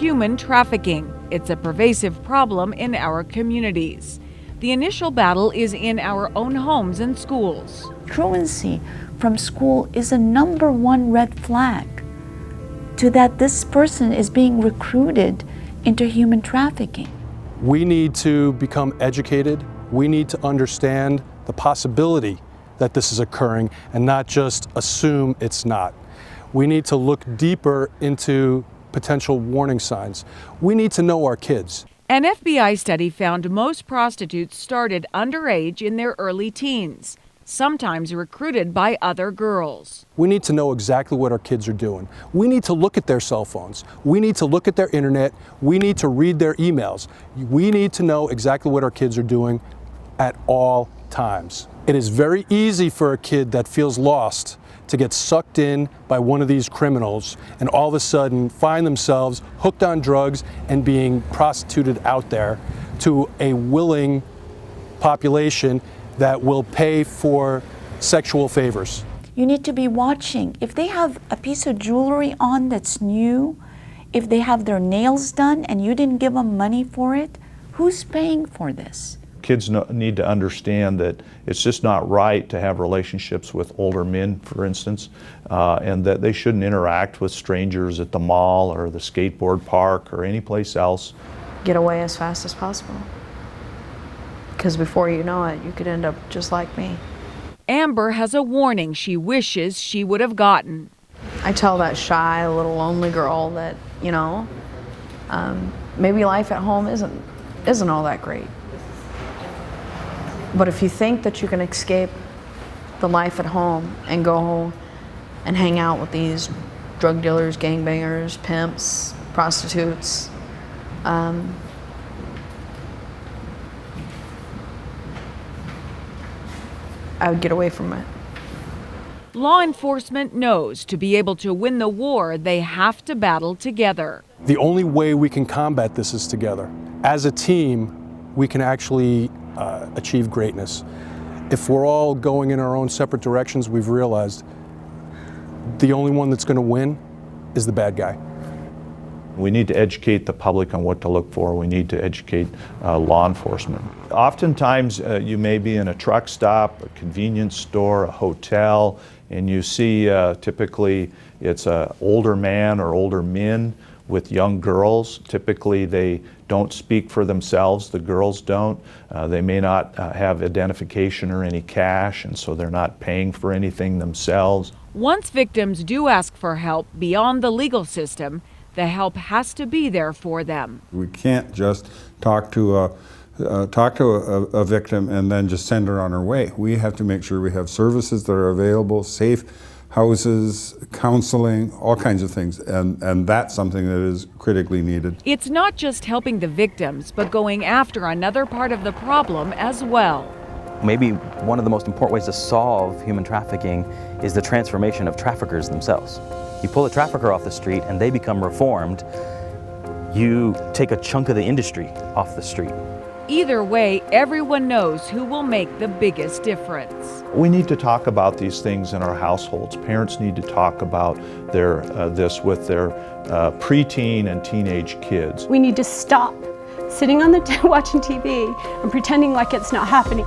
human trafficking. It's a pervasive problem in our communities. The initial battle is in our own homes and schools. Truancy from school is a #1 red flag to that this person is being recruited into human trafficking. We need to become educated. We need to understand the possibility that this is occurring and not just assume it's not. We need to look deeper into potential warning signs. We need to know our kids. An FBI study found most prostitutes started underage in their early teens, sometimes recruited by other girls. We need to know exactly what our kids are doing. We need to look at their cell phones. We need to look at their internet. We need to read their emails. We need to know exactly what our kids are doing at all times. It is very easy for a kid that feels lost to get sucked in by one of these criminals and all of a sudden find themselves hooked on drugs and being prostituted out there to a willing population that will pay for sexual favors. You need to be watching. If they have a piece of jewelry on that's new, if they have their nails done and you didn't give them money for it, who's paying for this? Kids need to understand that it's just not right to have relationships with older men, for instance, and that they shouldn't interact with strangers at the mall or the skateboard park or any place else. Get away as fast as possible, because before you know it, you could end up just like me. Amber has a warning she wishes she would have gotten. I tell that shy, little lonely girl that, maybe life at home isn't all that great. But if you think that you can escape the life at home and go home and hang out with these drug dealers, gangbangers, pimps, prostitutes, I would get away from it. Law enforcement knows to be able to win the war, they have to battle together. The only way we can combat this is together. As a team, we can actually achieve greatness. If we're all going in our own separate directions, we've realized the only one that's going to win is the bad guy. We need to educate the public on what to look for. We need to educate law enforcement. Oftentimes you may be in a truck stop, a convenience store, a hotel, and you see typically it's an older man or older men with young girls. Typically they don't speak for themselves, the girls don't. They may not have identification or any cash, and so they're not paying for anything themselves. Once victims do ask for help beyond the legal system, the help has to be there for them. We can't just talk to a victim and then just send her on her way. We have to make sure we have services that are available, safe houses, counseling, all kinds of things, and that's something that is critically needed. It's not just helping the victims, but going after another part of the problem as well. Maybe one of the most important ways to solve human trafficking is the transformation of traffickers themselves. You pull a trafficker off the street and they become reformed, you take a chunk of the industry off the street. Either way, everyone knows who will make the biggest difference. We need to talk about these things in our households. Parents need to talk about this with their preteen and teenage kids. We need to stop sitting on the watching TV and pretending like it's not happening.